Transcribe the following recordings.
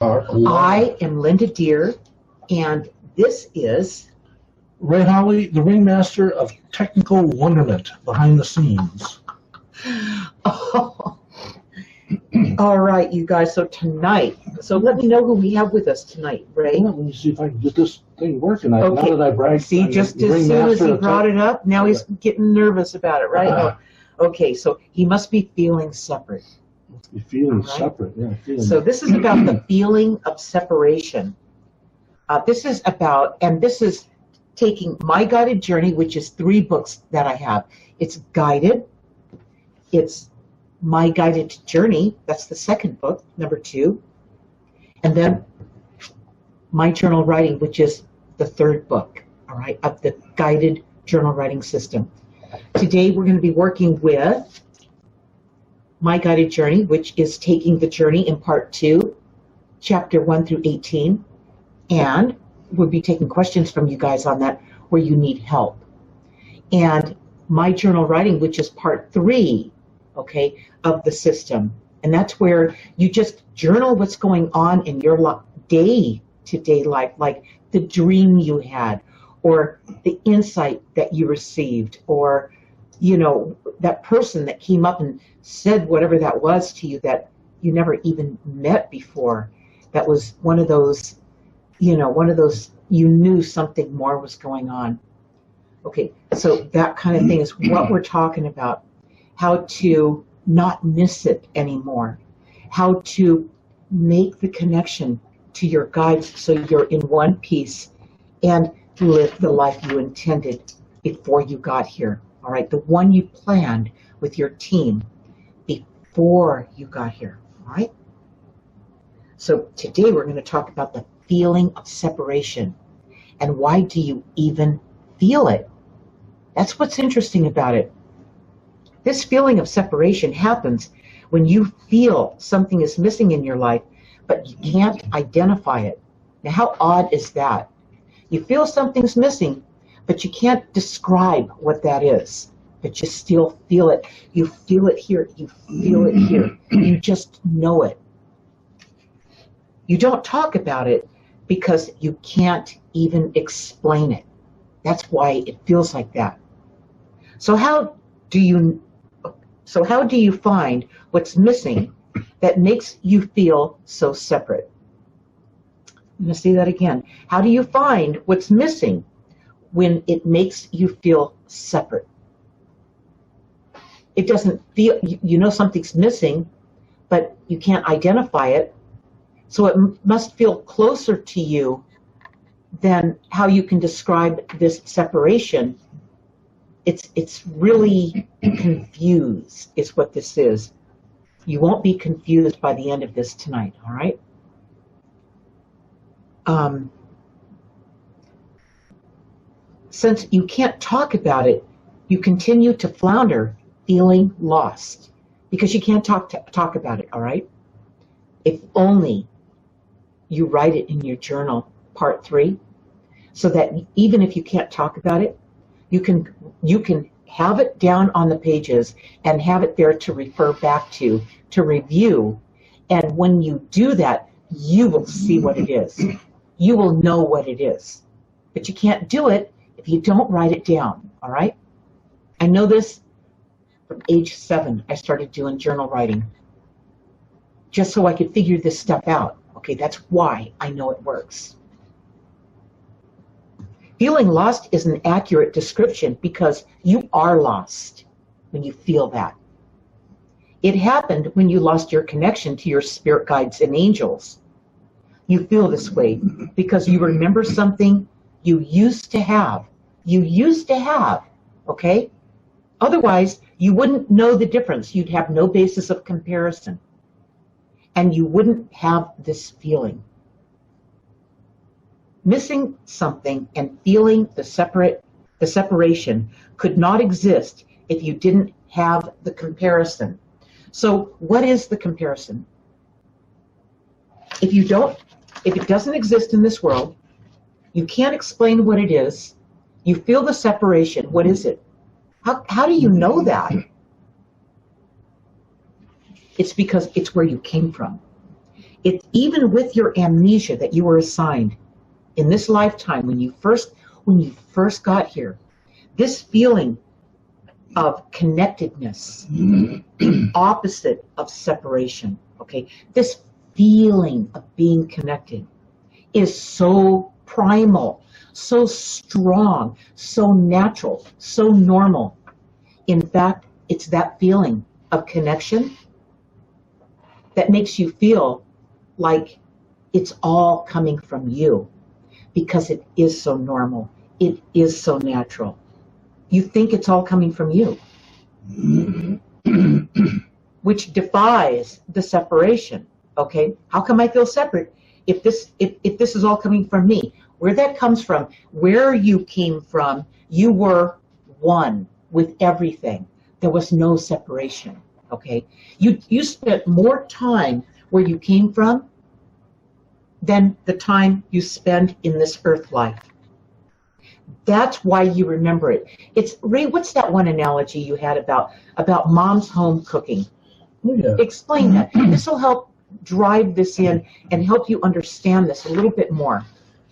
I am Linda Deir, and this is Ray Holly, the ringmaster of technical wonderment behind the scenes. Oh, all right, you guys. So tonight, let me know who we have with us tonight, Ray. Well, let me see if I can get this thing working. Okay. Now that I bragged, see, just as soon as he brought it up, now he's getting nervous about it, right? Okay, so he must be feeling separate. You're feeling separate, yeah. So this is about the feeling of separation. This is taking my guided journey, which is 3 books that I have. It's guided. It's My Guided Journey. That's the second book, number 2. And then My Journal Writing, which is the 3rd book, all right, of the guided journal writing system. Today we're going to be working with My Guided Journey, which is taking the journey in part 2, chapter 1 through 18. And we'll be taking questions from you guys on that where you need help. And My Journal Writing, which is part 3, okay, of the system. And that's where you just journal what's going on in your day-to-day life, like the dream you had, or the insight that you received, or, you know, that person that came up and said whatever that was to you that you never even met before. That was one of those, you knew something more was going on. Okay, so that kind of thing is what we're talking about. How to not miss it anymore. How to make the connection to your guides so you're in one piece and live the life you intended before you got here. All right, the one you planned with your team before you got here. All right? So today we're going to talk about the feeling of separation. And why do you even feel it? That's what's interesting about it. This feeling of separation happens when you feel something is missing in your life, but you can't identify it. Now, how odd is that? You feel something's missing, but you can't describe what that is. But you still feel it. You feel it here. You feel it here. You just know it. You don't talk about it because you can't even explain it. That's why it feels like that. So how do you find what's missing that makes you feel so separate? I'm going to say that again. How do you find what's missing when it makes you feel separate? It doesn't feel, you know something's missing, but you can't identify it. So it must feel closer to you than how you can describe this separation. It's really confused is what this is. You won't be confused by the end of this tonight, all right? Since you can't talk about it, you continue to flounder, feeling lost, because you can't talk about it, all right? If only you write it in your journal, part 3, so that even if you can't talk about it, you can have it down on the pages and have it there to refer back to review. And when you do that, you will see what it is. You will know what it is. But you can't do it if you don't write it down, all right? I know this from age 7. I started doing journal writing just so I could figure this stuff out. Okay, that's why I know it works. Feeling lost is an accurate description because you are lost when you feel that. It happened when you lost your connection to your spirit guides and angels. You feel this way because you remember something you used to have. You used to have, okay? Otherwise, you wouldn't know the difference. You'd have no basis of comparison. And you wouldn't have this feeling. Missing something and feeling the separation could not exist if you didn't have the comparison. So what is the comparison? If it doesn't exist in this world, you can't explain what it is, you feel the separation, what is it? How do you know that? It's because it's where you came from. even with your amnesia that you were assigned in this lifetime when you first got here, this feeling of connectedness, opposite of separation, okay? This feeling of being connected is so primal, so strong, so natural, so normal. In fact, it's that feeling of connection that makes you feel like it's all coming from you, because it is so normal. It is so natural. You think it's all coming from you, which defies the separation. Okay, how come I feel separate if this is all coming from me? Where that comes from, where you came from, you were one with everything. There was no separation. Okay, you spent more time where you came from than the time you spend in this earth life. That's why you remember it. It's Ray. What's that one analogy you had about mom's home cooking? Yeah. Explain that. This will help drive this in and help you understand this a little bit more.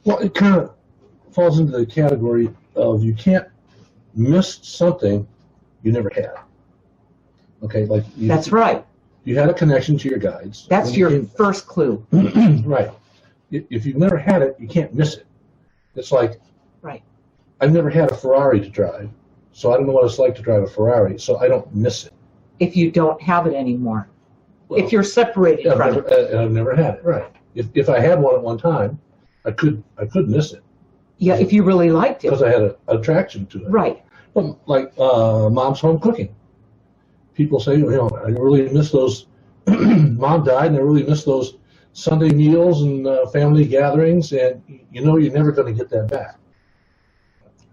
Well, it kind of falls into the category of you can't miss something you never had. Okay, like That's right. You had a connection to your guides. That's your first clue. Right. If you've never had it, you can't miss it. It's like, right. I've never had a Ferrari to drive, so I don't know what it's like to drive a Ferrari, so I don't miss it. If you don't have it anymore. Well, if you're separated from it. I've never had it, right. If I had one at one time, I could miss it. Yeah, if you really liked it. Because I had an attraction to it. Right. Well, like mom's home cooking. People say, I really miss those. Mom died, and I really miss those Sunday meals and family gatherings, and you're never going to get that back.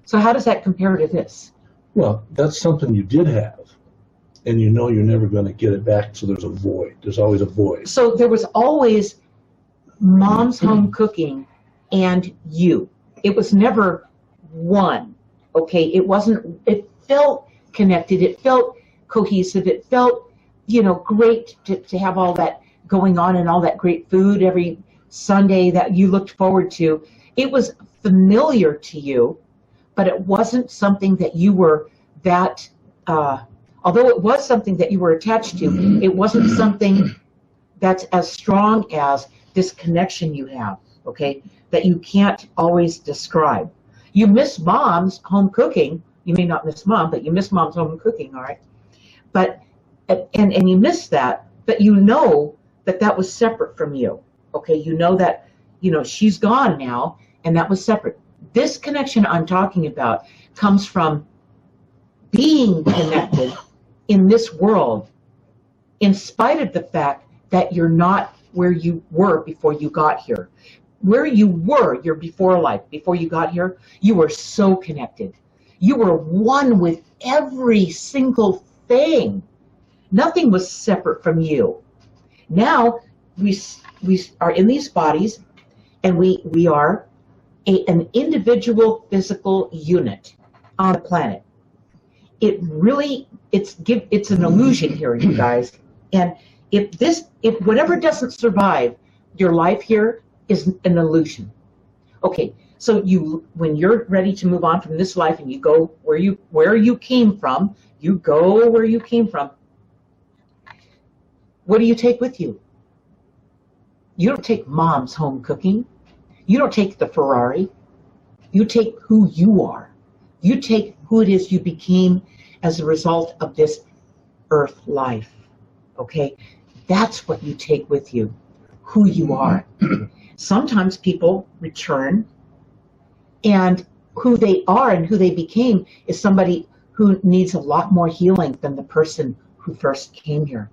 So how does that compare to this? Well, that's something you did have, and you're never going to get it back, so there's a void. There's always a void. So there was always mom's home cooking and you. It was never one, okay? It felt connected. It felt cohesive. It felt, great to have all that going on and all that great food every Sunday that you looked forward to. It was familiar to you, but it wasn't something that you were that, although it was something that you were attached to, it wasn't something that's as strong as this connection you have, okay, that you can't always describe. You miss mom's home cooking. You may not miss mom, but you miss mom's home cooking, all right? But, and you miss that, but you know that was separate from you, okay? You know that, she's gone now, and that was separate. This connection I'm talking about comes from being connected in this world, in spite of the fact that you're not where you were before you got here. Where you were, your before life, before you got here, you were so connected. You were one with every single thing. Nothing was separate from you. Now we are in these bodies, and we are an individual physical unit on the planet. It's an illusion here, you guys. And if whatever doesn't survive your life here is an illusion. Okay, so when you're ready to move on from this life and you go where you came from, you go where you came from. What do you take with you? You don't take mom's home cooking. You don't take the Ferrari. You take who you are. You take who it is you became as a result of this earth life. Okay? That's what you take with you, who you are. Sometimes people return, and who they are and who they became is somebody who needs a lot more healing than the person who first came here.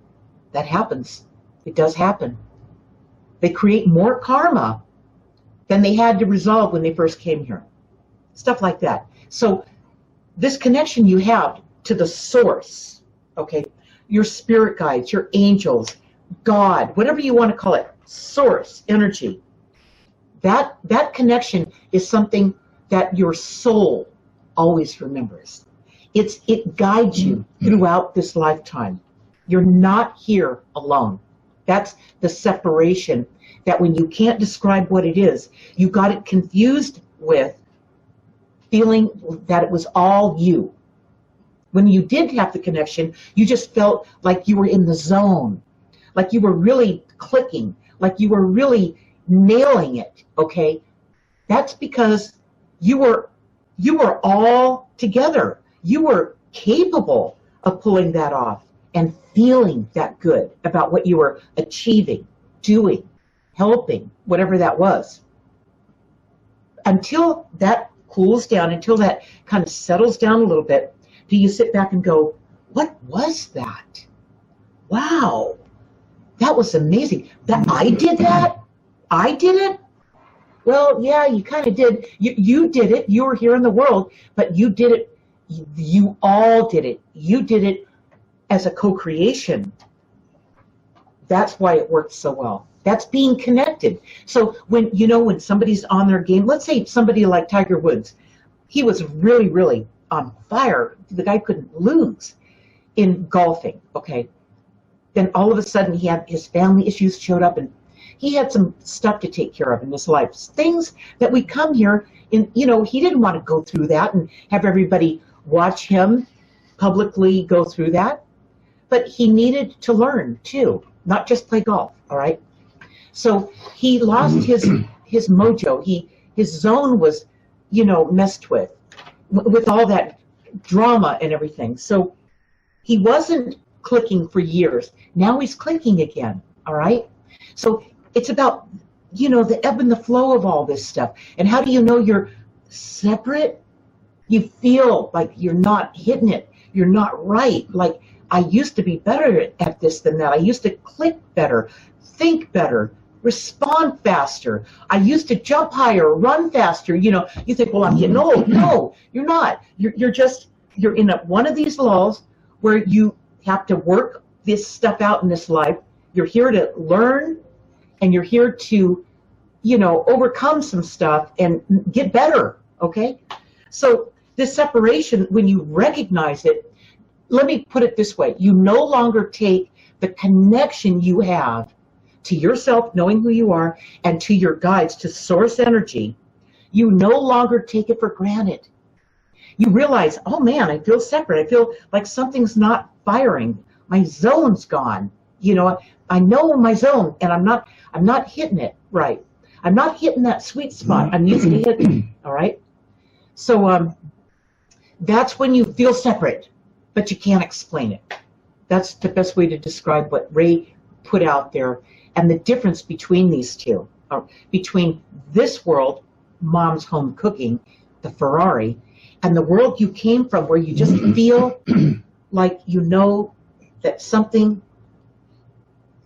That happens. It does happen. They create more karma than they had to resolve when they first came here. Stuff like that. So this connection you have to the source, okay, your spirit guides, your angels, God, whatever you want to call it, source, energy, that connection is something that your soul always remembers. It guides you throughout this lifetime. You're not here alone. That's the separation, that when you can't describe what it is, you got it confused with feeling that it was all you. When you did have the connection, you just felt like you were in the zone, like you were really clicking, like you were really nailing it, okay? That's because you were all together. You were capable of pulling that off and feeling that good about what you were achieving, doing, helping, whatever that was. Until that cools down, until that kind of settles down a little bit, do you sit back and go, what was that? Wow, that was amazing. That I did that? I did it? Well, yeah, you kind of did. You did it. You were here in the world, but you did it. You all did it. You did it as a co-creation. That's why it worked so well. That's being connected. So when somebody's on their game, let's say somebody like Tiger Woods, he was really, really on fire. The guy couldn't lose in golfing, okay? Then all of a sudden he had his family issues showed up, and he had some stuff to take care of in his life. Things that we come here in, he didn't want to go through that and have everybody watch him publicly go through that. But he needed to learn too, not just play golf, all right? So he lost his mojo. His zone was, messed with all that drama and everything. So he wasn't clicking for years. Now he's clicking again, all right? So it's about, the ebb and the flow of all this stuff. And how do you know you're separate? You feel like you're not hitting it. You're not right. Like, I used to be better at this than that. I used to click better, think better, respond faster. I used to jump higher, run faster. You think, well, I'm getting old. No, you're not. You're in one of these lulls where you have to work this stuff out in this life. You're here to learn, and you're here to, overcome some stuff and get better, okay? So this separation, when you recognize it, let me put it this way. You no longer take the connection you have to yourself, knowing who you are, and to your guides, to source energy. You no longer take it for granted. You realize, oh man, I feel separate. I feel like something's not firing. My zone's gone. I know my zone, and I'm not hitting it right. I'm not hitting that sweet spot I'm used to hitting, all right? So that's when you feel separate, but you can't explain it. That's the best way to describe what Ray put out there, and the difference between these two, between this world, mom's home cooking, the Ferrari, and the world you came from, where you just feel like that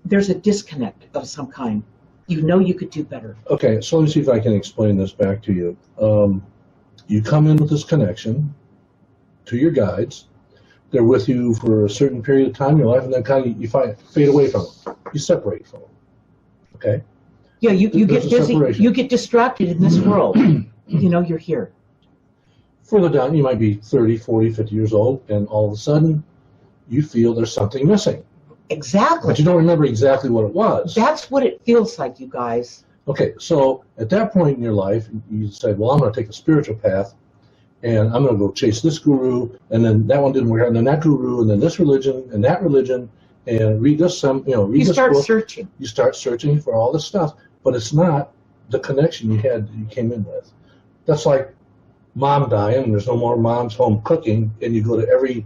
there's a disconnect of some kind. You could do better. Okay, so let me see if I can explain this back to you. You come in with this connection to your guides. They're with you for a certain period of time in your life, and then kind of you fade away from them. You separate from them. Okay? Yeah, you get busy. You get distracted in this world. You're here. Further down, you might be 30, 40, 50 years old, and all of a sudden, you feel there's something missing. Exactly. But you don't remember exactly what it was. That's what it feels like, you guys. Okay, so at that point in your life, you say, well, I'm going to take a spiritual path, and I'm going to go chase this guru, and then that one didn't work out, and then that guru, and then this religion, and that religion, and read this read this book. You start searching. You start searching for all this stuff, but it's not the connection you came in with. That's like mom dying, there's no more mom's home cooking, and you go to every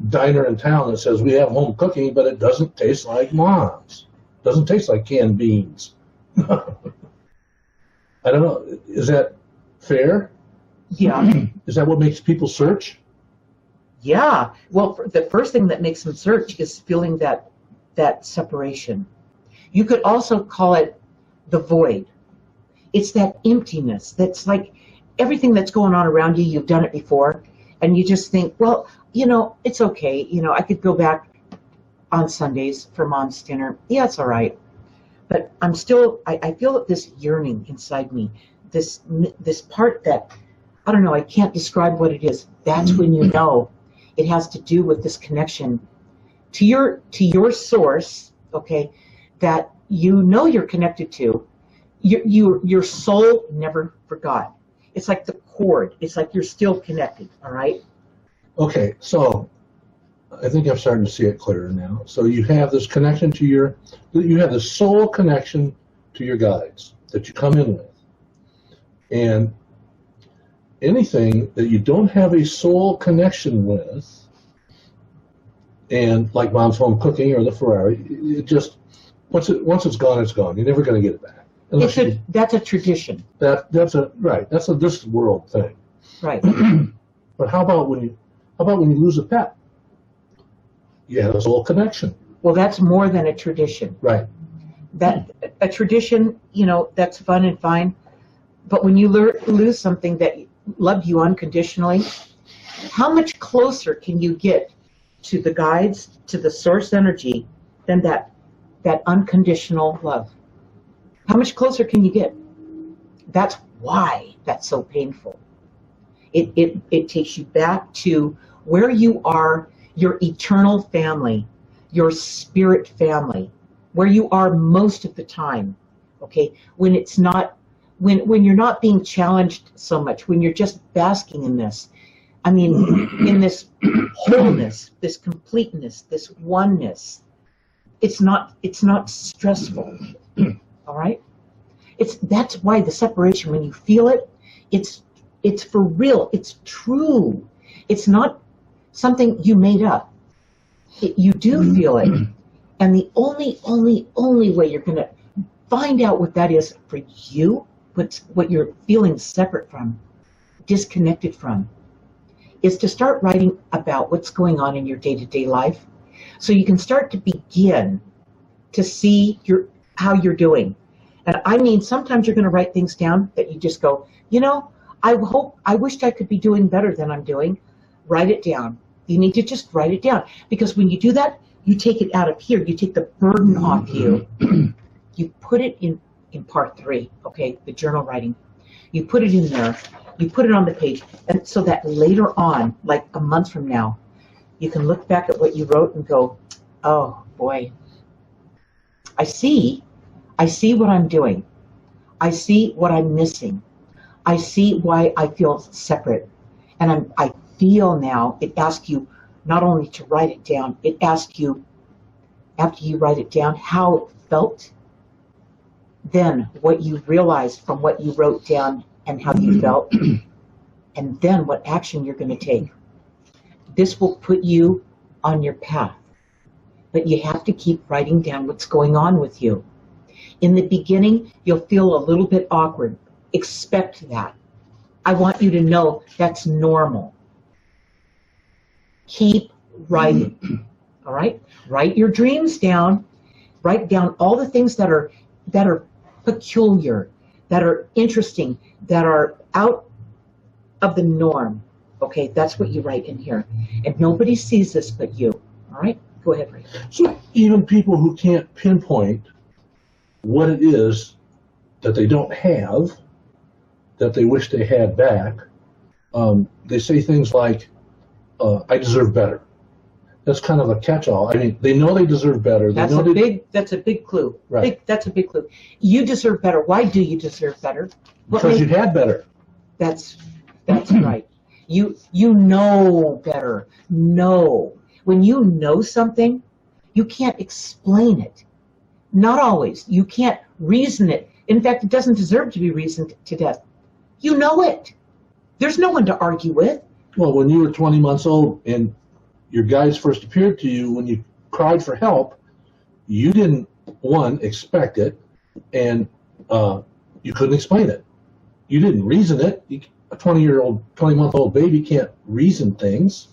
diner in town that says we have home cooking, but it doesn't taste like mom's. It doesn't taste like canned beans. I don't know. Is that fair? Yeah. Is that what makes people search? Yeah. Well, the first thing that makes them search is feeling that separation. You could also call it the void. It's that emptiness. That's like everything that's going on around you, you've done it before, and you just think, well, it's okay. I could go back on Sundays for mom's dinner. Yeah, it's all right. But I'm still, I feel this yearning inside me, this part that, I don't know, I can't describe what it is. That's when you know it has to do with this connection to your source, okay, that you know you're connected to, your soul never forgot. It's like the cord. It's like you're still connected, all right? Okay, so I think I'm starting to see it clearer now. So you have this connection to you have the soul connection to your guides that you come in with. And anything that you don't have a soul connection with, and like Mom's Home Cooking or the Ferrari, it just, once it's gone, it's gone. You're never going to get it back. That's a tradition. That's a this world thing. Right. But how about when you lose a pet? You have a soul connection. Well, that's more than a tradition. Right. That a tradition, that's fun and fine. But when you lose something that loved you unconditionally, how much closer can you get to the guides, to the source energy, than that unconditional love? How much closer can you get? That's why that's so painful. It takes you back to where you are, your eternal family, your spirit family, where you are most of the time. Okay, when it's not, when you're not being challenged so much, when you're just basking in this. I mean, in this wholeness, this completeness, this oneness. It's not stressful. All right? That's why the separation, when you feel it, it's for real. It's true. It's not something you made up. You do feel it. And the only way you're going to find out what that is for you, what you're feeling separate from, disconnected from, is to start writing about what's going on in your day-to-day life, so you can start to begin to see how you're doing. And I mean, sometimes you're going to write things down that you just go, I wished I could be doing better than I'm doing. Write it down. You need to just write it down, because when you do that, you take it out of here. You take the burden off you. You put it in part 3, okay, the journal writing. You put it in there. You put it on the page, and so that later on, like a month from now, you can look back at what you wrote and go, oh boy, I see what I'm doing. I see what I'm missing. I see why I feel separate. And I feel now, it asks you not only to write it down, it asks you, after you write it down, how it felt, then what you realized from what you wrote down and how you felt, and then what action you're going to take. This will put you on your path. But you have to keep writing down what's going on with you. In the beginning, you'll feel a little bit awkward. Expect that. I want you to know that's normal. Keep writing. All right? Write your dreams down. Write down all the things that are peculiar, that are interesting, that are out of the norm. Okay, that's what you write in here. And nobody sees this but you. All right? Go ahead, Ray. So even people who can't pinpoint what it is that they don't have, that they wish they had back, they say things like, I deserve better. That's kind of a catch-all. I mean, they know they deserve better. That's a big clue. Right. That's a big clue. You deserve better. Why do you deserve better? Because you had better. That's right. You know better. No. When you know something, you can't explain it. Not always. You can't reason it. In fact, it doesn't deserve to be reasoned to death. You know it. There's no one to argue with. Well, when you were 20 months old and your guides first appeared to you, when you cried for help, you didn't, one, expect it, and you couldn't explain it. You didn't reason it. A 20-month-old baby can't reason things.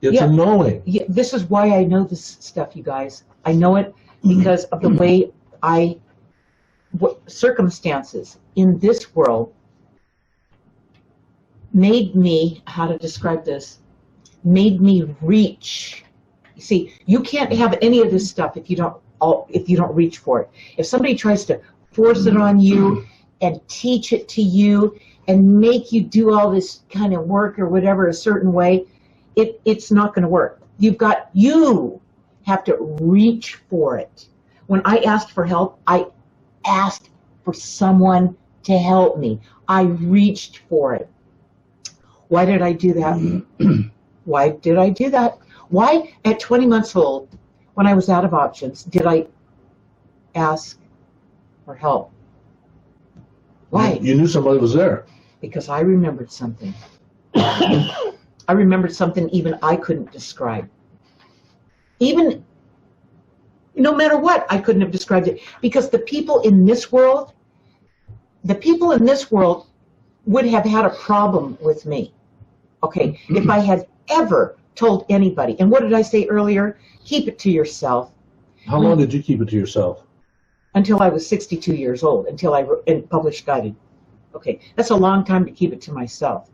It's a knowing. Yeah, this is why I know this stuff, you guys. I know it because of the way circumstances in this world made me, how to describe this, made me reach. You see, you can't have any of this stuff if you don't reach for it. If somebody tries to force it on you and teach it to you and make you do all this kind of work or whatever a certain way, it's not going to work. You have to reach for it. When I asked for help, I asked for someone to help me. I reached for it. Why did I do that? Why did I do that? Why, at 20 months old, when I was out of options, did I ask for help? Why? You knew somebody was there. Because I remembered something. I remembered something even I couldn't describe. Even, no matter what, I couldn't have described it. Because the people in this world would have had a problem with me. Okay, if I had ever told anybody, and what did I say earlier? Keep it to yourself. How long did you keep it to yourself? Until I was 62 years old, until I published Guided. Okay, that's a long time to keep it to myself.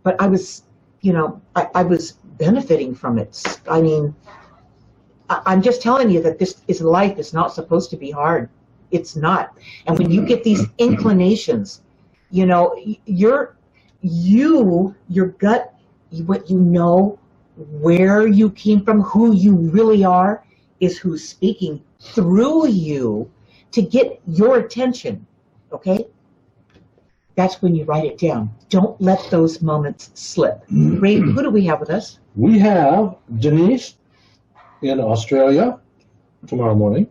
But I was, I was benefiting from it. I mean, I'm just telling you that life is not supposed to be hard. It's not. And when you get these inclinations, your gut, what you know, where you came from, who you really are, is who's speaking through you to get your attention, okay? That's when you write it down. Don't let those moments slip. Ray, who do we have with us? We have Denise in Australia tomorrow morning.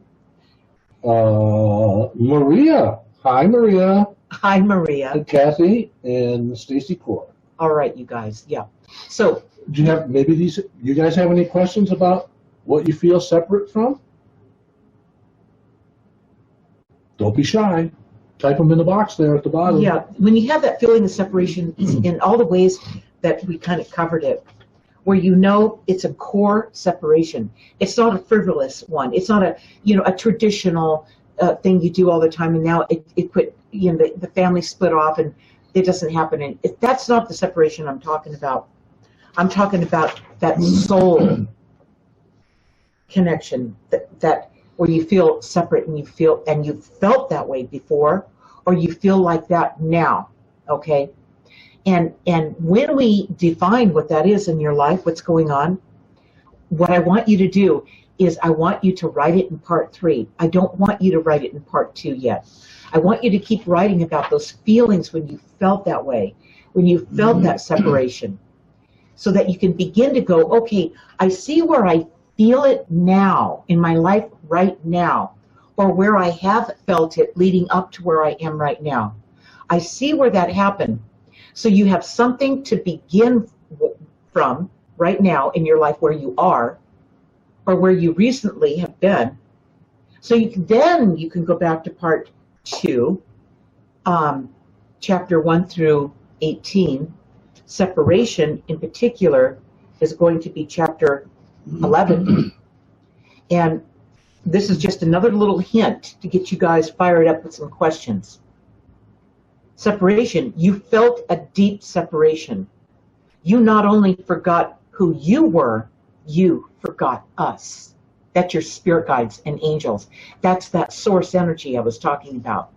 Maria. Hi, Maria. Hi, Maria. Kathy and Stacy Core. All right, you guys. Yeah. So, do you have you guys have any questions about what you feel separate from? Don't be shy. Type them in the box there at the bottom. Yeah, when you have that feeling of separation in all the ways that we kind of covered it, where it's a core separation. It's not a frivolous one. It's not a traditional thing you do all the time, and now it quit. The family split off and it doesn't happen. And that's not the separation I'm talking about. I'm talking about that soul connection, that where you feel separate and you felt that way before, or you feel like that now, okay? And when we define what that is in your life, what's going on, what I want you to do is I want you to write it in part 3. I don't want you to write it in part 2 yet. I want you to keep writing about those feelings when you felt that way, when you felt that separation, so that you can begin to go, okay, I see where I feel it now in my life right now, or where I have felt it leading up to where I am right now. I see where that happened. So you have something to begin from right now in your life where you are, or where you recently have been. So you can go back to part 2, chapter 1 through 18. Separation in particular is going to be chapter 11. And this is just another little hint to get you guys fired up with some questions. Separation, you felt a deep separation. You not only forgot who you were, you forgot us. That's your spirit guides and angels. That's that source energy I was talking about.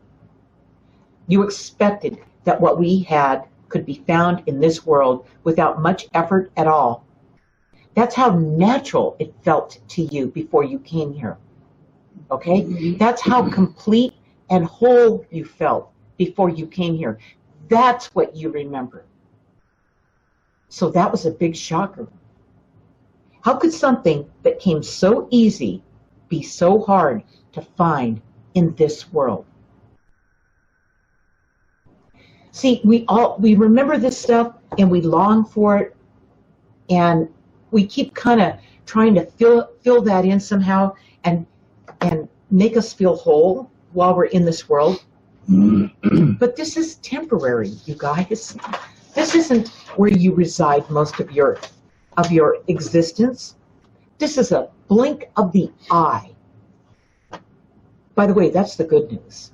You expected that what we had could be found in this world without much effort at all. That's how natural it felt to you before you came here. Okay? That's how complete and whole you felt before you came here. That's what you remember. So that was a big shocker. How could something that came so easy be so hard to find in this world? See, we remember this stuff and we long for it, and we keep kind of trying to fill that in somehow and make us feel whole while we're in this world. But this is temporary, you guys. This isn't where you reside most of your existence. This is a blink of the eye. By the way, that's the good news.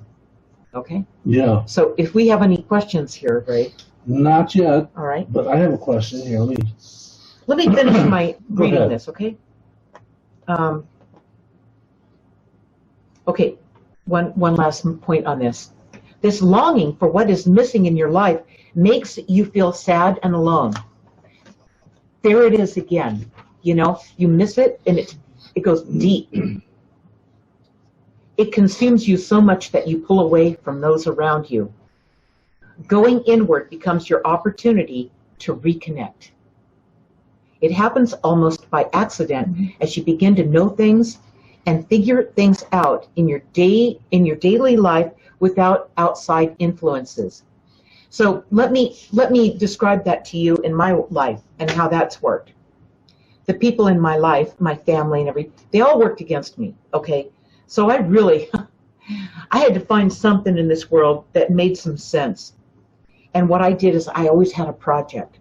Okay? Yeah. So if we have any questions here, Ray. Not yet. All right. But I have a question here. Let me finish my reading this, okay? Okay, one last point on this. This longing for what is missing in your life makes you feel sad and alone. There it is again. You miss it, and it goes deep. It consumes you so much that you pull away from those around you. Going inward becomes your opportunity to reconnect. It happens almost by accident as you begin to know things and figure things out in your daily life without outside influences. So let me describe that to you in my life and how that's worked. The people in my life, my family and everything, they all worked against me, okay? So I had to find something in this world that made some sense. And what I did is I always had a project.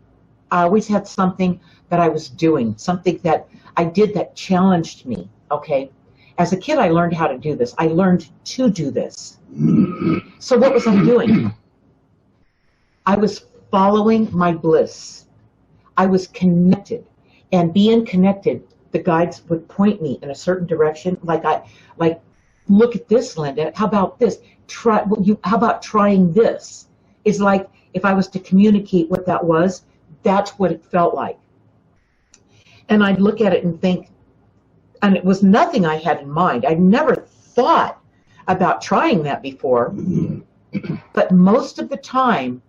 I always had something that I was doing, something that I did that challenged me, okay? As a kid, I learned how to do this. I learned to do this. So what was I doing? I was following my bliss. I was connected. And being connected, the guides would point me in a certain direction. Like, look at this, Linda. How about this? How about trying this? It's like if I was to communicate what that was, that's what it felt like. And I'd look at it and think, and it was nothing I had in mind. I never thought about trying that before. But most of the time,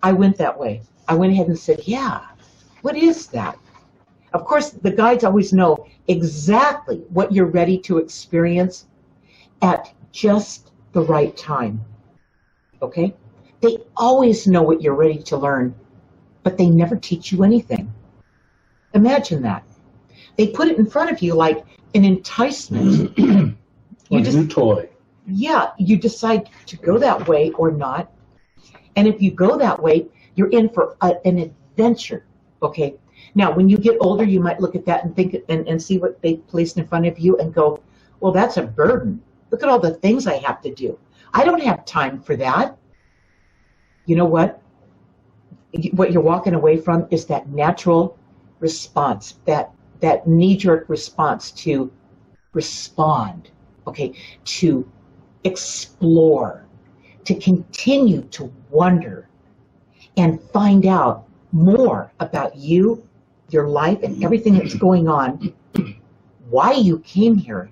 I went that way. I went ahead and said, yeah, what is that? Of course, the guides always know exactly what you're ready to experience at just the right time. Okay? They always know what you're ready to learn, but they never teach you anything. Imagine that. They put it in front of you like an enticement. Like a new toy. Yeah, you decide to go that way or not. And if you go that way, you're in for an adventure. Okay? Now, when you get older, you might look at that and think and see what they placed in front of you and go, well, that's a burden. Look at all the things I have to do. I don't have time for that. You know what? What you're walking away from is that natural response, that knee-jerk response to respond, okay, to explore, to continue to wonder and find out more about you, your life, and everything that's going on, why you came here.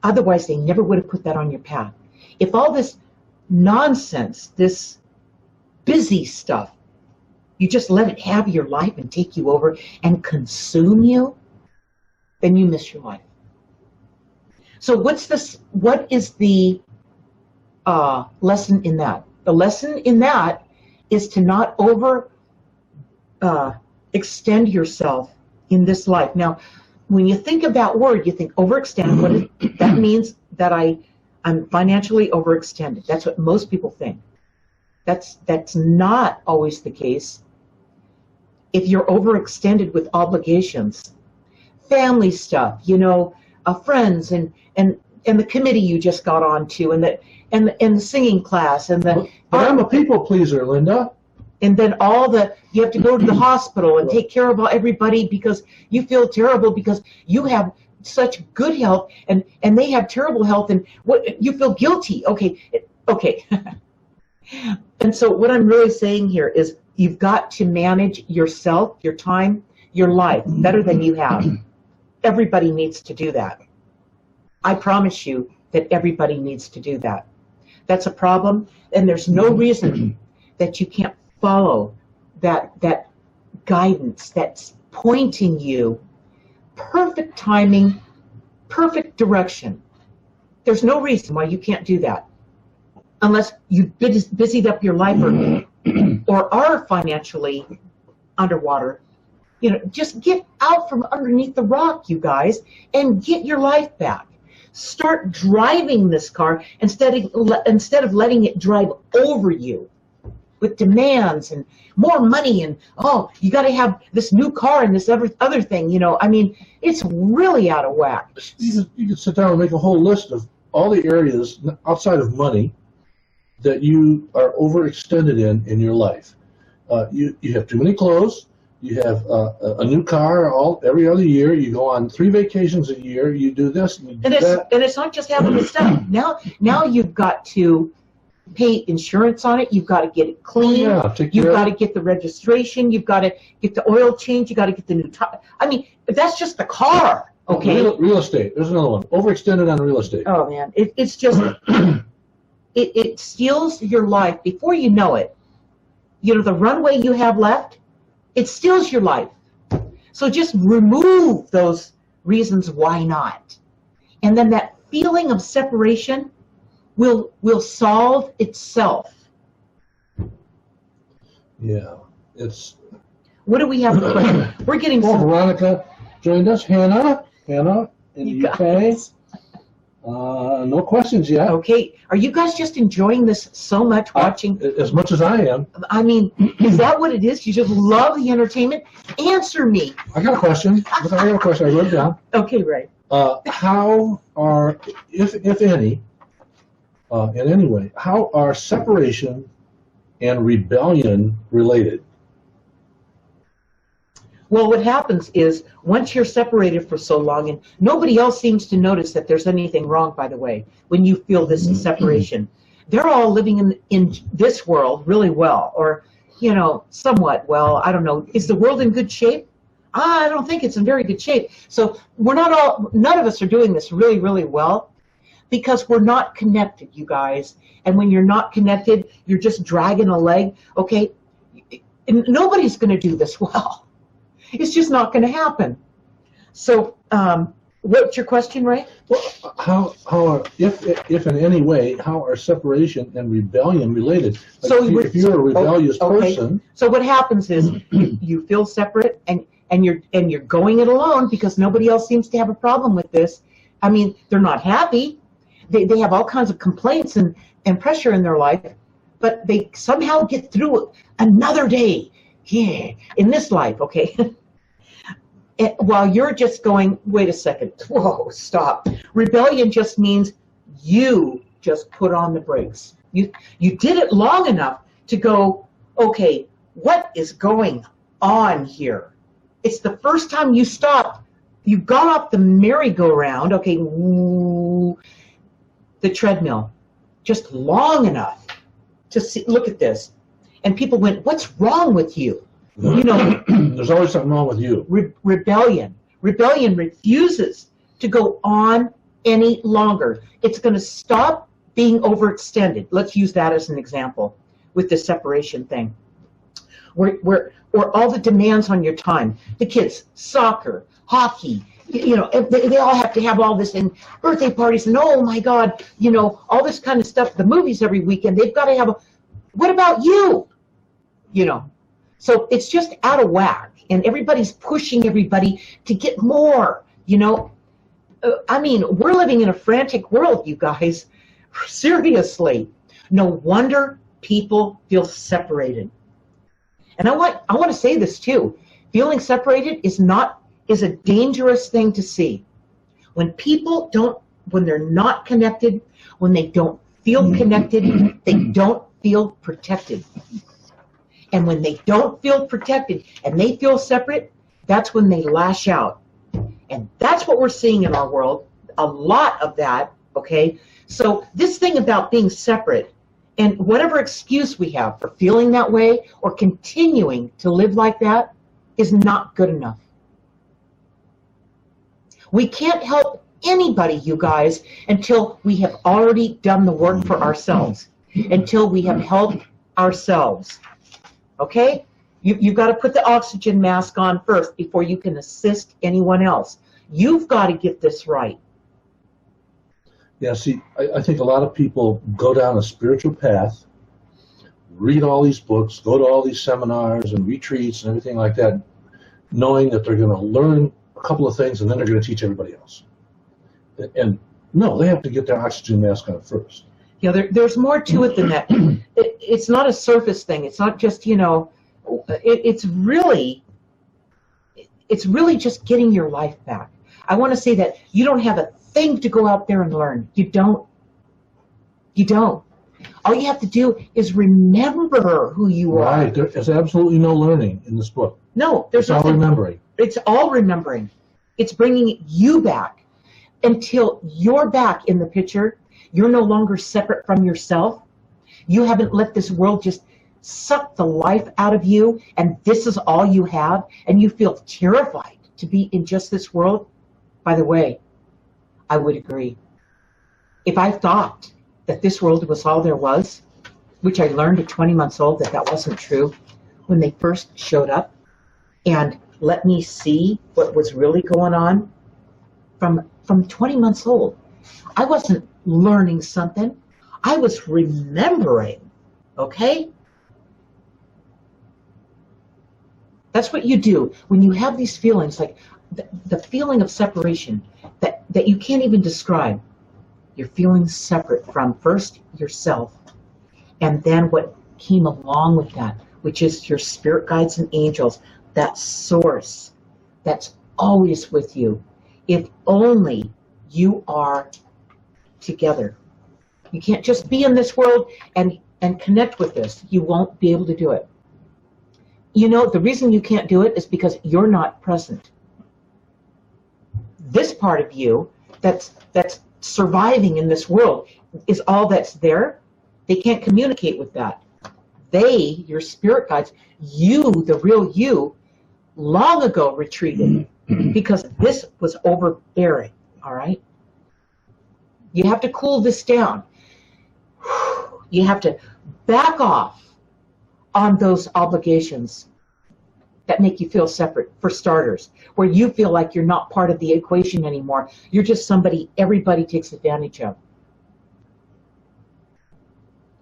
Otherwise, they never would have put that on your path. If all this nonsense, this busy stuff, you just let it have your life and take you over and consume you, then you miss your life. So what is the lesson in that? The lesson in that is to not extend yourself in this life. Now, when you think of that word, you think overextend. That means that I'm financially overextended. That's what most people think. That's not always the case. If you're overextended with obligations, family stuff, friends and the committee you just got onto, and the singing class, and the. But I'm a people pleaser, Linda. And then you have to go to the hospital and take care of everybody because you feel terrible because you have such good health and they have terrible health, and you feel guilty. Okay. And so what I'm really saying here is you've got to manage yourself, your time, your life better than you have. Everybody needs to do that. I promise you that everybody needs to do that. That's a problem, and there's no reason that you can't follow that guidance that's pointing you perfect timing, perfect direction. There's no reason why you can't do that unless you've busied up your life or are financially underwater. Just get out from underneath the rock, you guys, and get your life back. Start driving this car instead of letting it drive over you with demands and more money and, you got to have this new car and this other thing. It's really out of whack. You can sit down and make a whole list of all the areas outside of money that you are overextended in your life. You have too many clothes. You have a new car every other year. You go on 3 vacations a year. You do this and that. And it's not just having the stuff. Now you've got to pay insurance on it. You've got to get it clean. You've got to get the registration. You've got to get the oil change. You've got to get the new tire. That's just the car, Okay. Real estate. There's another one. Overextended on real estate. Oh man, it's just it steals your life before you know it. You know, the runway you have left, it steals your life. So just remove those reasons why not. And then that feeling of separation will solve itself. Yeah, it's. What do we have to play? We're getting Well, some. Veronica joined us. Hannah in You the UK. guys. No questions yet. Okay, are you guys just enjoying this so much watching? As much as I am. I mean, is that what it is? You just love the entertainment? Answer me. I got a question. I wrote it down. Okay, right. How are, if any, in any way, how are separation and rebellion related? Well, what happens is once you're separated for so long, and nobody else seems to notice that there's anything wrong, by the way, when you feel this separation. They're all living in this world really well, or, you know, somewhat well. I don't know. Is the world in good shape? I don't think it's in very good shape. So none of us are doing this really, really well because we're not connected, you guys. And when you're not connected, you're just dragging a leg, okay? And nobody's going to do this well. It's just not going to happen. So, what's your question, Ray? Well, how are, if in any way, how are separation and rebellion related? Like So if you're a rebellious okay. person. So what happens is you feel separate and you're going it alone because nobody else seems to have a problem with this. I mean, they're not happy. They have all kinds of complaints and pressure in their life, but they somehow get through another day. Yeah, in this life, okay? While you're just going, wait a second, whoa, stop. Rebellion just means you just put on the brakes. You did it long enough to go, okay, what is going on here? It's the first time you stopped. You got off the merry-go-round, okay, the treadmill, just long enough to see, look at this. And people went, what's wrong with you? You know, there's always something wrong with you. Rebellion refuses to go on any longer. It's going to stop being overextended. Let's use that as an example with the separation thing. Where all the demands on your time, the kids, soccer, hockey, you know, they all have to have all this, and birthday parties, and oh my God, you know, all this kind of stuff, the movies every weekend, they've got to have what about you? You know, so it's just out of whack, and everybody's pushing everybody to get more, you know. I mean, we're living in a frantic world, you guys. Seriously. No wonder people feel separated. And I want to say this too. Feeling separated is a dangerous thing to see. When they're not connected, when they don't feel connected, they don't feel protected. And when they don't feel protected and they feel separate, that's when they lash out. And that's what we're seeing in our world, a lot of that, okay? So this thing about being separate, and whatever excuse we have for feeling that way or continuing to live like that is not good enough. We can't help anybody, you guys, until we have already done the work for ourselves, until we have helped ourselves. Okay? You've got to put the oxygen mask on first before you can assist anyone else. You've got to get this right. Yeah, see, I think a lot of people go down a spiritual path, read all these books, go to all these seminars and retreats and everything like that, knowing that they're going to learn a couple of things and then they're going to teach everybody else. And no, they have to get their oxygen mask on first. Yeah, there's more to it than that. It's not a surface thing. It's not just, you know, it's really just getting your life back. I want to say that you don't have a thing to go out there and learn. You don't. All you have to do is remember who you are. Right. There's absolutely no learning in this book. No, there's all remembering. It's all remembering. It's bringing you back. Until you're back in the picture, you're no longer separate from yourself. You haven't let this world just suck the life out of you, and this is all you have, and you feel terrified to be in just this world. By the way, I would agree. If I thought that this world was all there was, which I learned at 20 months old that that wasn't true, when they first showed up and let me see what was really going on from 20 months old, I wasn't learning something. I was remembering, okay? That's what you do when you have these feelings, like the feeling of separation that you can't even describe. You're feeling separate from first yourself, and then what came along with that, which is your spirit guides and angels, that source that's always with you. If only you are together. You can't just be in this world and connect with this. You won't be able to do it. You know, the reason you can't do it is because you're not present. This part of you that's surviving in this world is all that's there. They can't communicate with that. They, your spirit guides, you, the real you, long ago retreated because this was overbearing, all right? You have to cool this down. You have to back off on those obligations that make you feel separate, for starters, where you feel like you're not part of the equation anymore. You're just somebody everybody takes advantage of.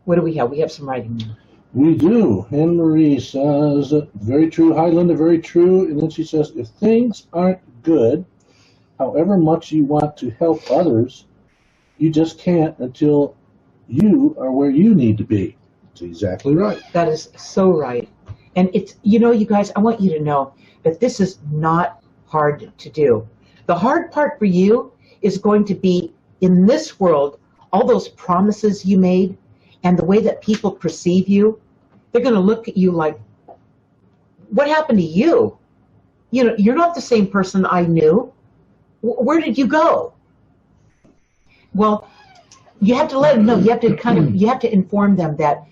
What do we have? We have some writing now. We do. Anne Marie says, very true. Hi, Linda, very true. And then she says, if things aren't good, however much you want to help others, you just can't until you are where you need to be. That's exactly right. That is so right. And it's, you know, you guys, I want you to know that this is not hard to do. The hard part for you is going to be in this world, all those promises you made and the way that people perceive you, they're going to look at you like, what happened to you? You know, you're not the same person I knew. Where did you go? Well, you have to let them know. You have to you have to inform them that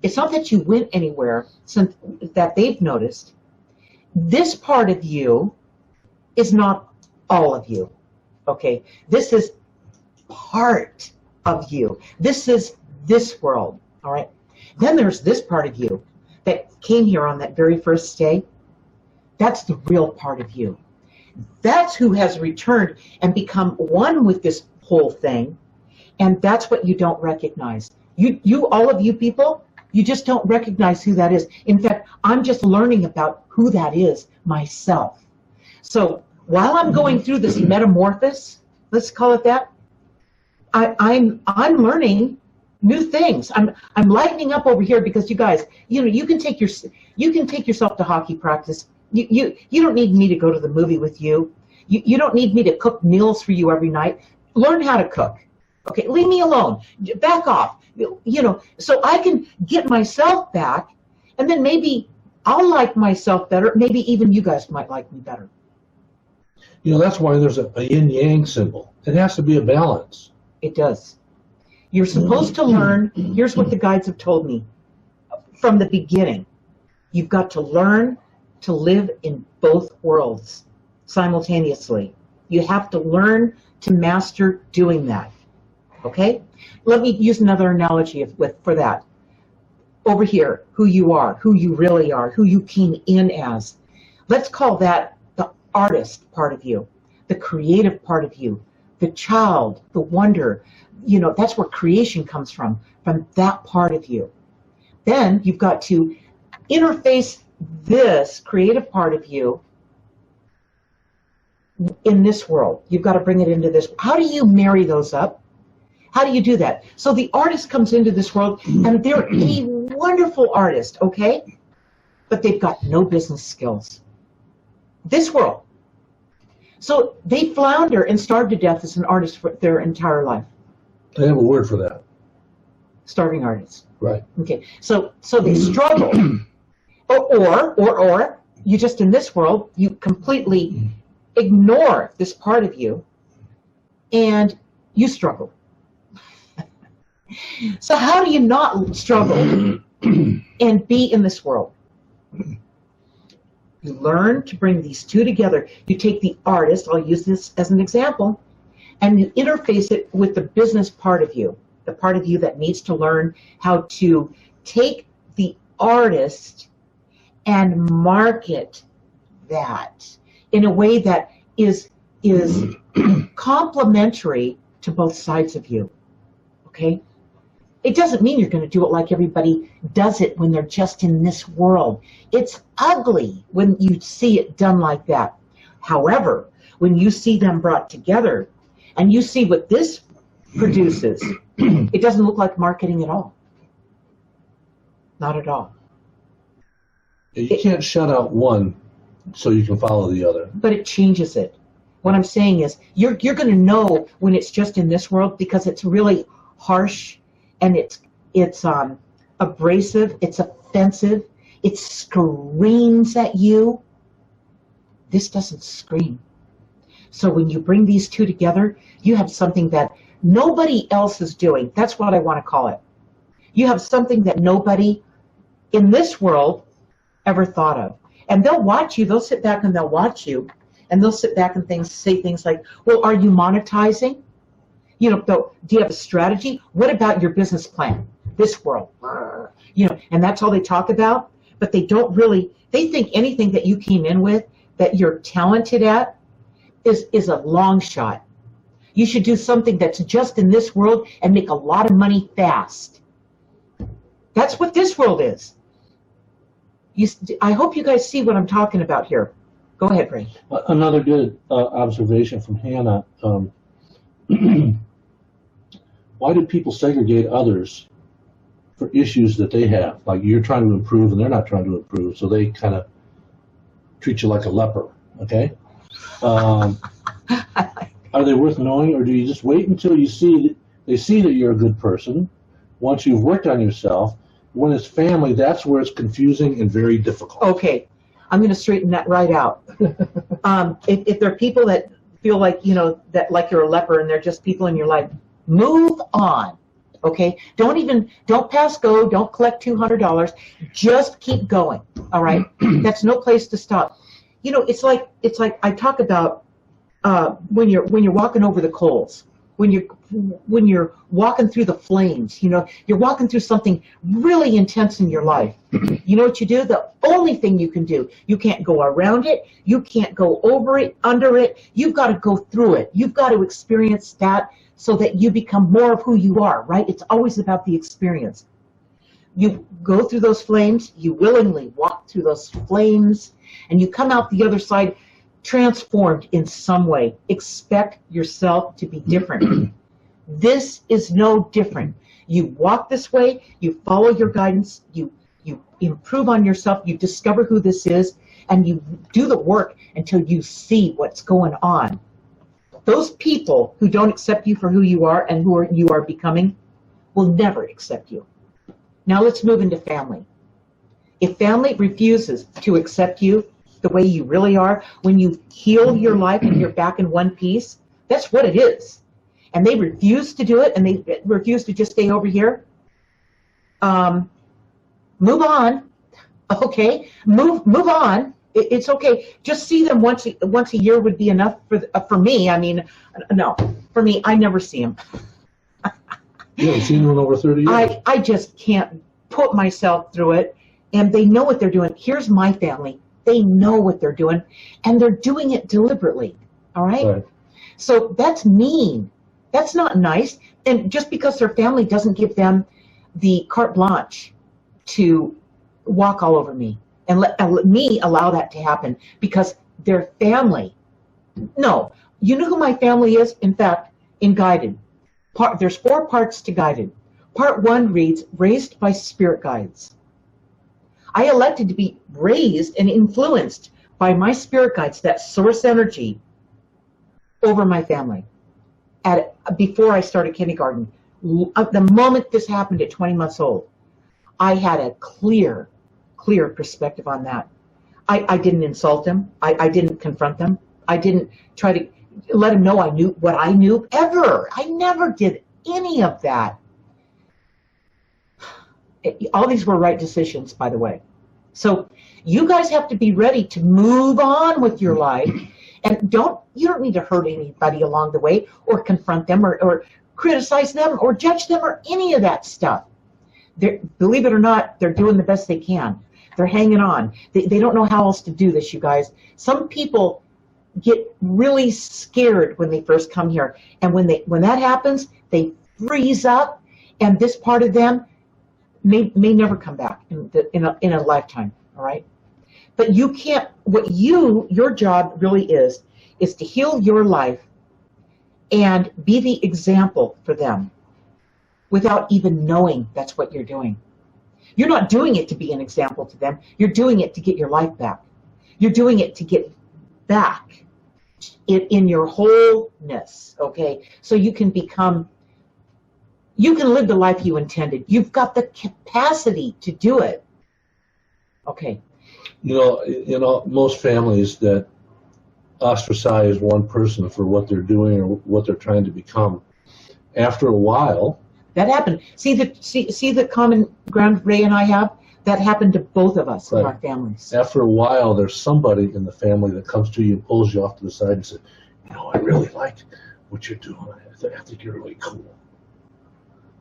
it's not that you went anywhere, since that they've noticed. This part of you is not all of you, okay? This is part of you. This is this world, all right? Then there's this part of you that came here on that very first day. That's the real part of you. That's who has returned and become one with this whole thing, and that's what you don't recognize. You, all of you people, you just don't recognize who that is. In fact, I'm just learning about who that is myself. So while I'm going through this metamorphosis, let's call it that, I'm learning new things. I'm lightening up over here because you guys, you know, you can take yourself to hockey practice. You don't need me to go to the movie with you. You don't need me to cook meals for you every night. Learn how to cook. Okay, leave me alone. Back off. You know, so I can get myself back, and then maybe I'll like myself better. Maybe even you guys might like me better. You know, that's why there's a yin-yang symbol. It has to be a balance. It does. You're supposed to learn. Here's what the guides have told me from the beginning. You've got to learn to live in both worlds simultaneously. You have to learn to master doing that. Okay? Let me use another analogy for that. Over here, who you are, who you really are, who you came in as. Let's call that the artist part of you, the creative part of you, the child, the wonder. You know, that's where creation comes from that part of you. Then you've got to interface this creative part of you in this world. You've got to bring it into this. How do you marry those up? How do you do that? So the artist comes into this world, and they're a wonderful artist, okay? But they've got no business skills. This world. So they flounder and starve to death as an artist for their entire life. They have a word for that. Starving artists. Right. Okay. So they struggle. Or you just in this world, you completely ignore this part of you, and you struggle. So how do you not struggle and be in this world? You learn to bring these two together. You take the artist, I'll use this as an example, and you interface it with the business part of you, the part of you that needs to learn how to take the artist and market that in a way that is complementary to both sides of you. Okay? It doesn't mean you're going to do it like everybody does it when they're just in this world. It's ugly when you see it done like that. However, when you see them brought together and you see what this produces, it doesn't look like marketing at all. Not at all. You can't shut out one so you can follow the other. But it changes it. What I'm saying is you're going to know when it's just in this world because it's really harsh and it's abrasive, it's offensive, it screams at you. This doesn't scream. So when you bring these two together, you have something that nobody else is doing. That's what I want to call it. You have something that nobody in this world ever thought of. And they'll watch you, they'll sit back and they'll watch you, and they'll sit back and say things like, well, are you monetizing? You know, do you have a strategy? What about your business plan? This world. You know, and that's all they talk about, but they don't really, they think anything that you came in with that you're talented at is a long shot. You should do something that's just in this world and make a lot of money fast. That's what this world is. I hope you guys see what I'm talking about here. Go ahead, Ray. Another good observation from Hannah. Why do people segregate others for issues that they have? Like you're trying to improve and they're not trying to improve, so they kind of treat you like a leper, okay? Are they worth knowing, or do you just wait until they see that you're a good person? Once you've worked on yourself, when it's family, that's where it's confusing and very difficult. Okay, I'm going to straighten that right out. If there are people that feel like, you know, that like you're a leper and they're just people in your life, move on. Okay, don't pass go, don't collect $200, just keep going. All right, that's no place to stop. You know, it's like I talk about when you're walking over the coals, when you're walking through the flames. You know, you're walking through something really intense in your life. You know what you do? The only thing you can do, you can't go around it, you can't go over it, under it. You've got to go through it. You've got to experience that so that you become more of who you are, right? It's always about the experience. You go through those flames, you willingly walk through those flames, and you come out the other side transformed in some way. Expect yourself to be different. This is no different. You walk this way, you follow your guidance, you improve on yourself, you discover who this is, and you do the work until you see what's going on. Those people who don't accept you for who you are and who you are becoming will never accept you. Now let's move into family. If family refuses to accept you the way you really are, when you heal your life and you're back in one piece, that's what it is. And they refuse to do it, and they refuse to just stay over here. Move on, okay? Move on. It's okay. Just see them once a year would be enough for me. I mean, no, for me, I never see them. You haven't seen them in over 30 years. I just can't put myself through it, and they know what they're doing. Here's my family. They know what they're doing, and they're doing it deliberately, all right? Right. So that's mean. That's not nice. And just because their family doesn't give them the carte blanche to walk all over me and let me allow that to happen because their family. No. You know who my family is? In fact, in Guided, there's 4 parts to Guided. Part 1 reads, Raised by Spirit Guides. I elected to be raised and influenced by my spirit guides, that source energy, over my family. Before I started kindergarten, the moment this happened at 20 months old, I had a clear perspective on that. I didn't insult them. I didn't confront them. I didn't try to let them know I knew what I knew, ever. I never did any of that. All these were right decisions, by the way. So you guys have to be ready to move on with your life, and you don't need to hurt anybody along the way, or confront them, or criticize them, or judge them, or any of that stuff. Believe it or not, they're doing the best they can. They're hanging on. They don't know how else to do this, you guys. Some people get really scared when they first come here, and when that happens, they freeze up, and this part of them may never come back in a lifetime. All right, but you can't. Your job really is to heal your life and be the example for them, without even knowing that's what you're doing. You're not doing it to be an example to them. You're doing it to get your life back. You're doing it to get back in your wholeness, okay? So you can live the life you intended. You've got the capacity to do it. Okay. You know, most families that ostracize one person for what they're doing or what they're trying to become, after a while, that happened. See the common ground Ray and I have? That happened to both of us in our families. After a while, there's somebody in the family that comes to you and pulls you off to the side and says, I really like what you're doing. I think you're really cool.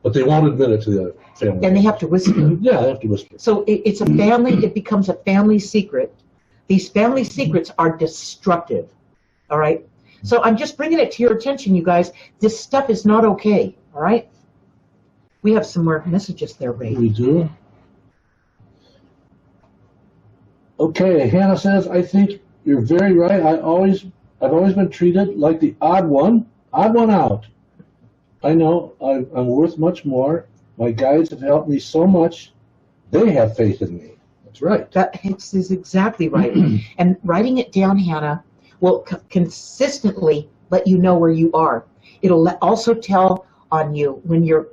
But they won't admit it to the other family. And they have to whisper. Yeah, they have to whisper. So it's a family, it becomes a family secret. These family secrets are destructive, all right? So I'm just bringing it to your attention, you guys. This stuff is not okay, all right? We have some more messages there, Ray. We do? Okay, Hannah says, I think you're very right. I've always been treated like the odd one out. I know I'm worth much more. My guides have helped me so much. They have faith in me. That's right. That is exactly right. And writing it down, Hannah, will consistently let you know where you are. It'll also tell on you when you're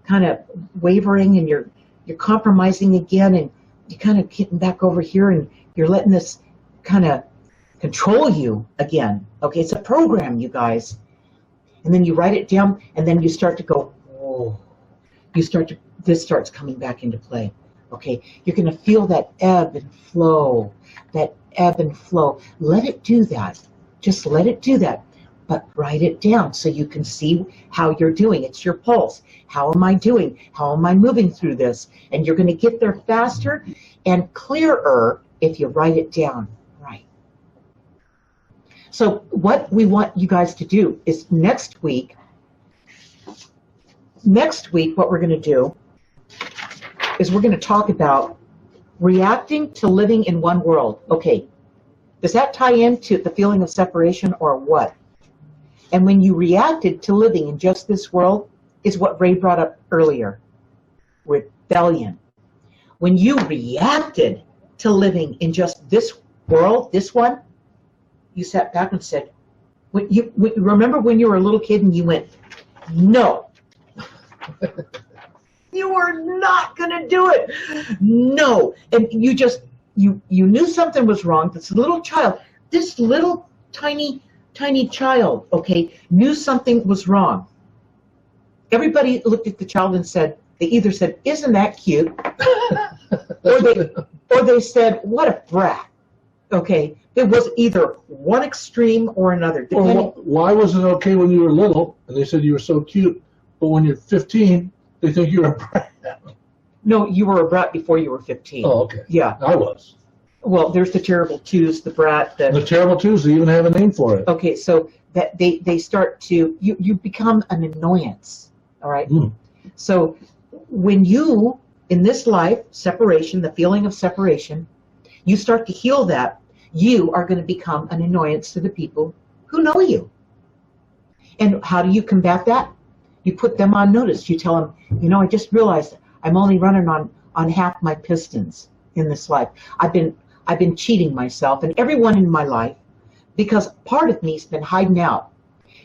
kind of wavering and you're compromising again, and you're kind of getting back over here, and you're letting this kind of control you again. Okay, it's a program, you guys. And then you write it down, and then you start to go, whoa. This starts coming back into play. Okay, you're going to feel that ebb and flow, Let it do that. Just let it do that. But write it down so you can see how you're doing. It's your pulse. How am I doing? How am I moving through this? And you're going to get there faster and clearer if you write it down. Right. So what we want you guys to do is next week, what we're going to do is we're going to talk about reacting to living in one world. Okay, does that tie into the feeling of separation or what? And when you reacted to living in just this world is what Ray brought up earlier, rebellion. When you reacted to living in just this world, this one, you sat back and said, remember when you were a little kid and you went, no. You are not going to do it. No. And you knew something was wrong. This little tiny child, okay, knew something was wrong. Everybody looked at the child and they either said, isn't that cute? or they said, what a brat. Okay, it was either one extreme or another. Why was it okay when you were little and they said you were so cute, but when you're 15, they think you're a brat? No, you were a brat before you were 15. Oh, okay. Yeah. I was. Well, there's the terrible twos, the brat. The terrible twos, they even have a name for it. Okay, so that they start to, you become an annoyance, all right? Mm. So when you, in this life, separation, the feeling of separation, you start to heal that, you are going to become an annoyance to the people who know you. And how do you combat that? You put them on notice. You tell them, I just realized I'm only running on half my pistons in this life. I've been cheating myself and everyone in my life because part of me's been hiding out.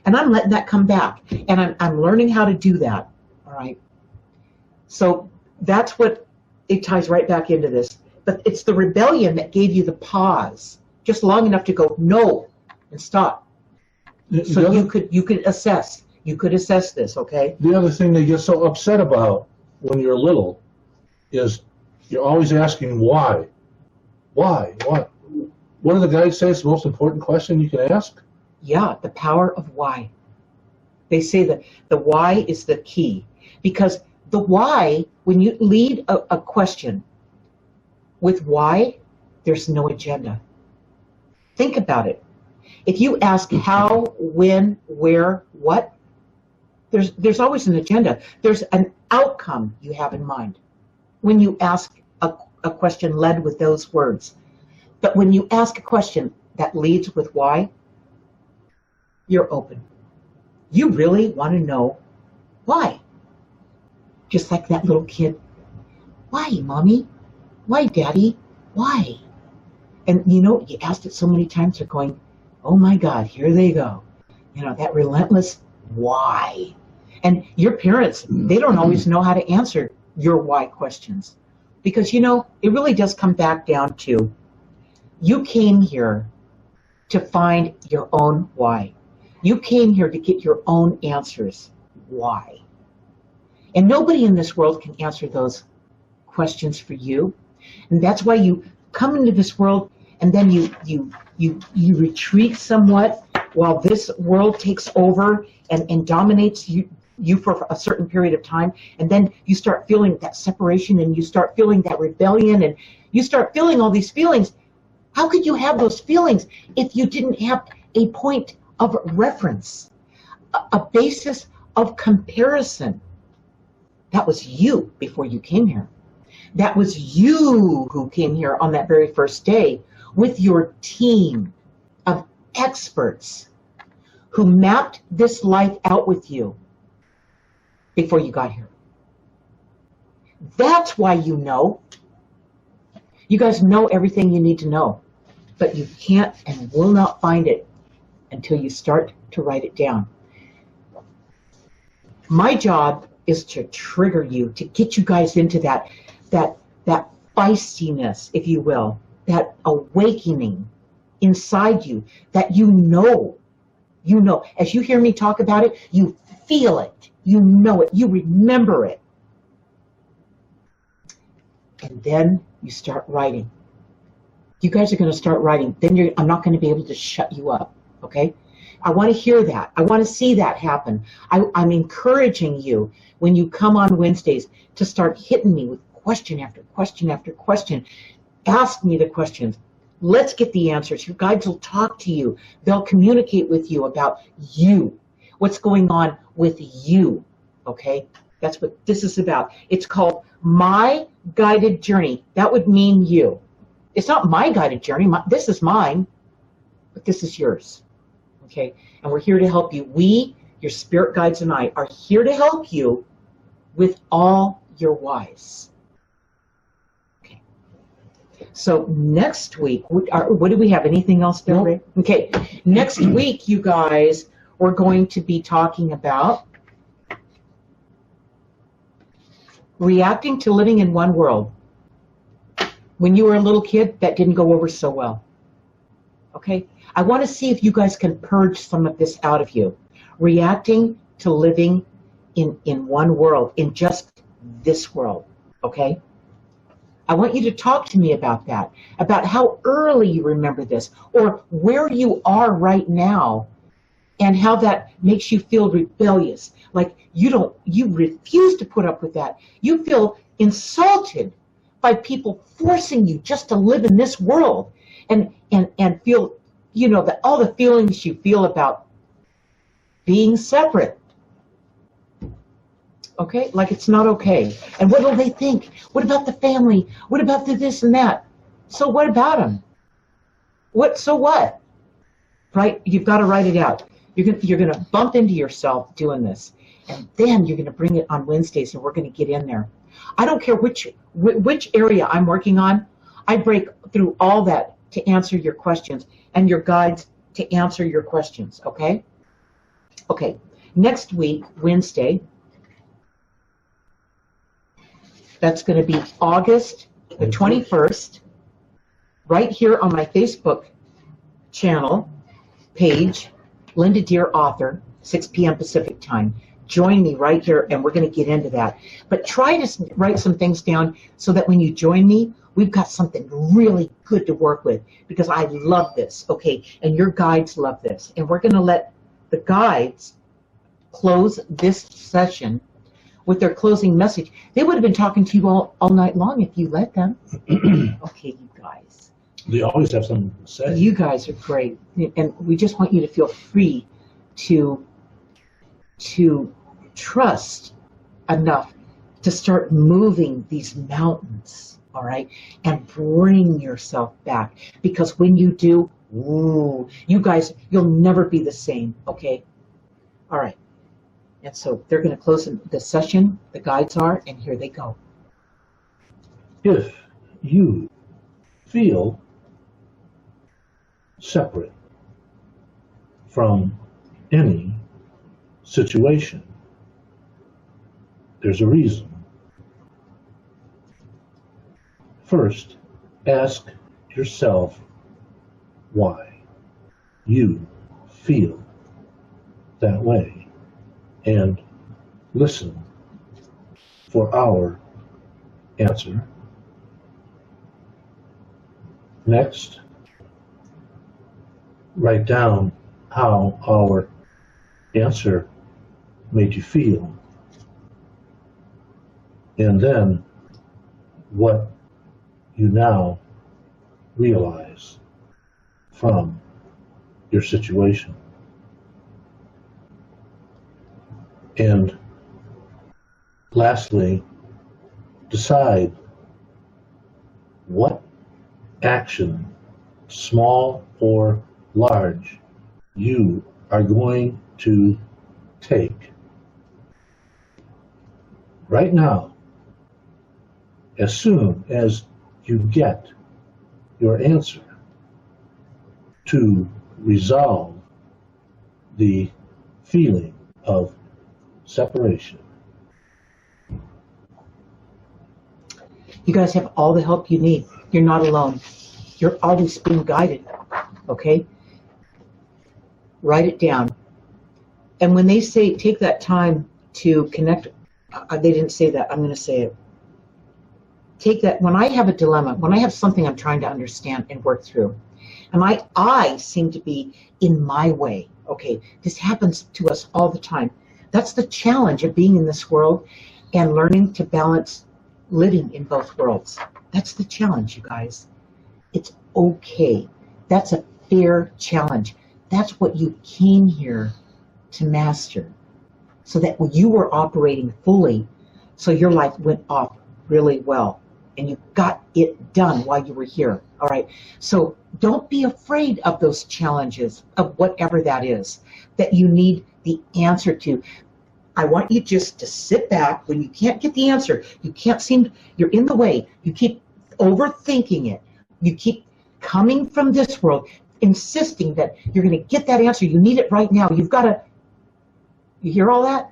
And I'm letting that come back. And I'm learning how to do that. All right. So that's what it ties right back into this. But it's the rebellion that gave you the pause, just long enough to go, no, and stop. So you could assess. You could assess this, okay? The other thing they get so upset about when you're little is You're always asking why. Why? What? What do the guys say is the most important question you can ask? Yeah, the power of why. They say that the why is the key. Because the why, when you lead a question with why, there's no agenda. Think about it. If you ask how, when, where, what, there's always an agenda. There's an outcome you have in mind when you ask a question led with those words. But when you ask a question that leads with why, you're open. You really want to know why. Just like that little kid. Why, Mommy? Why, Daddy? Why? And you know, you asked it so many times, they're going, oh my God, here they go. You know, that relentless why. And your parents, they don't always know how to answer your why questions. Because, you know, it really does come back down to, you came here to find your own why. You came here to get your own answers. Why? And nobody in this world can answer those questions for you. And that's why you come into this world and then you retreat somewhat while this world takes over and dominates you for a certain period of time. And then you start feeling that separation and you start feeling that rebellion and you start feeling all these feelings. How could you have those feelings if you didn't have a point of reference, a basis of comparison? That was you before you came here. That was you who came here on that very first day with your team of experts who mapped this life out with you before you got here. That's why you know. You guys know everything you need to know, but you can't and will not find it until you start to write it down. My job is to trigger you, to get you guys into that feistiness, if you will, that awakening inside you that you know. As you hear me talk about it, you feel it, you know it, you remember it. And then you start writing. You guys are going to start writing. Then I'm not going to be able to shut you up, okay? I want to hear that. I want to see that happen. I'm encouraging you when you come on Wednesdays to start hitting me with question after question after question. Ask me the questions. Let's get the answers. Your guides will talk to you. They'll communicate with you about you, what's going on with you, okay? That's what this is about. It's called My Guided Journey. That would mean you. It's not my guided journey. This is mine, but this is yours, okay? And we're here to help you. We, your spirit guides and I, are here to help you with all your whys. Okay. So next week, what do we have? Anything else there, Ray? Okay. Next week, you guys, we're going to be talking about reacting to living in one world. When you were a little kid, that didn't go over so well. Okay? I want to see if you guys can purge some of this out of you. Reacting to living in one world, in just this world. Okay? I want you to talk to me about that, about how early you remember this, or where you are right now, and how that makes you feel rebellious. Like you refuse to put up with that. You feel insulted by people forcing you just to live in this world, and feel, you know, that all the feelings you feel about being separate. Okay? Like it's not okay. And what will they think? What about the family? What about the this and that? So what about them? So what? Right? You've got to write it out. You're gonna bump into yourself doing this. And then you're gonna bring it on Wednesdays and we're gonna get in there. I don't care which area I'm working on. I break through all that to answer your questions and your guides to answer your questions, okay? Okay, next week, Wednesday, that's going to be August the 21st, right here on my Facebook channel page, Linda Deir Author, 6 p.m. Pacific time. join me right here, and we're going to get into that. But try to write some things down so that when you join me, we've got something really good to work with, because I love this, okay? And your guides love this. And we're going to let the guides close this session with their closing message. They would have been talking to you all night long if you let them. Okay, you guys. They always have something to say. You guys are great. And we just want you to feel free to trust enough to start moving these mountains, all right? And bring yourself back. Because when you do, ooh, you guys, you'll never be the same, okay? All right. And so they're going to close the session, the guides are, and here they go. If you feel separate from any situation, there's a reason. First, ask yourself why you feel that way, and listen for our answer. Next, write down how our answer made you feel, and then what you now realize from your situation. And lastly, decide what action, small or large, you are going to take right now, as soon as you get your answer, to resolve the feeling of separation. You guys have all the help you need. You're not alone. You're always being guided, okay? Write it down. And when they say take that time to connect, they didn't say that, I'm going to say it. Take that, when I have a dilemma, when I have something I'm trying to understand and work through, and I seem to be in my way, okay? This happens to us all the time. That's the challenge of being in this world and learning to balance living in both worlds. That's the challenge, you guys. It's okay. That's a fair challenge. That's what you came here to master, so that when you were operating fully, so your life went off really well, and you got it done while you were here, all right? So don't be afraid of those challenges, of whatever that is, that you need the answer to. I want you just to sit back when you can't get the answer. You can't seem, you're in the way. You keep overthinking it. You keep coming from this world, insisting that you're going to get that answer. You need it right now. You've got to, you hear all that?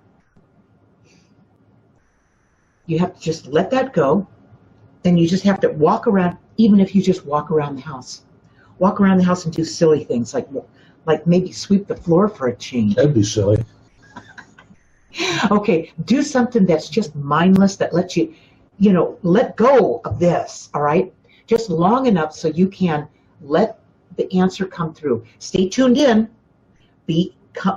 You have to just let that go. Then you just have to walk around, even if you just walk around the house. Walk around the house and do silly things, like maybe sweep the floor for a change. That'd be silly. Okay, do something that's just mindless, that lets you, let go of this, all right? Just long enough so you can let the answer come through. Stay tuned in.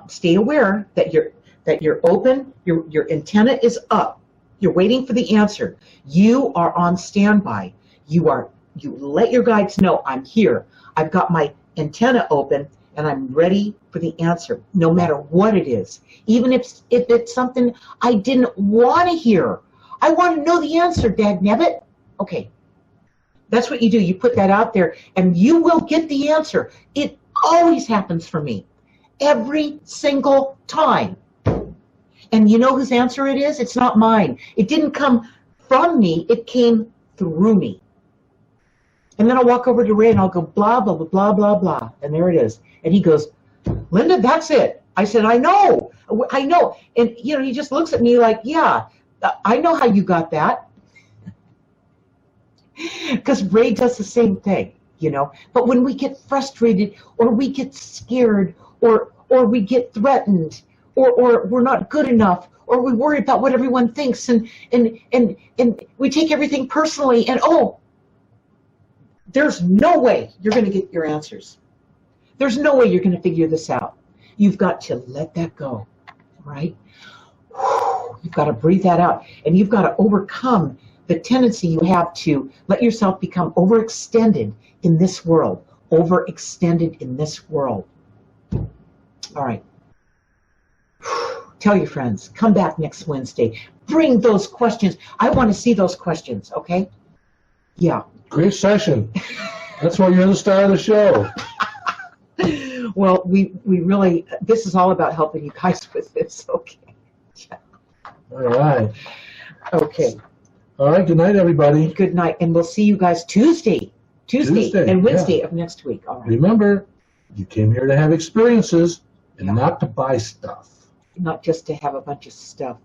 Stay aware that you're open, your antenna is up. You're waiting for the answer. You are on standby. You let your guides know, I'm here. I've got my antenna open, and I'm ready for the answer, no matter what it is. Even if it's something I didn't want to hear. I want to know the answer, dagnabbit. Okay, that's what you do. You put that out there, and you will get the answer. It always happens for me, every single time. And you know whose answer it is? It's not mine. It didn't come from me. It came through me. And then I'll walk over to Ray and I'll go, blah, blah, blah, blah, blah, blah. And there it is. And he goes, Linda, that's it. I said, I know. And, he just looks at me like, yeah, I know how you got that. Because Ray does the same thing, But when we get frustrated, or we get scared, or we get threatened, or we're not good enough, or we worry about what everyone thinks, and we take everything personally, and there's no way you're going to get your answers. There's no way you're going to figure this out. You've got to let that go, right? You've got to breathe that out, and you've got to overcome the tendency you have to let yourself become overextended in this world. Overextended in this world. All right. Tell your friends. Come back next Wednesday. Bring those questions. I want to see those questions, okay? Yeah. Great session. That's why you're the star of the show. Well, we really, this is all about helping you guys with this, okay? All right. Okay. All right. Good night, everybody. Good night, and we'll see you guys Tuesday and Wednesday of next week. All right. Remember, you came here to have experiences and not to buy stuff. Not just to have a bunch of stuff.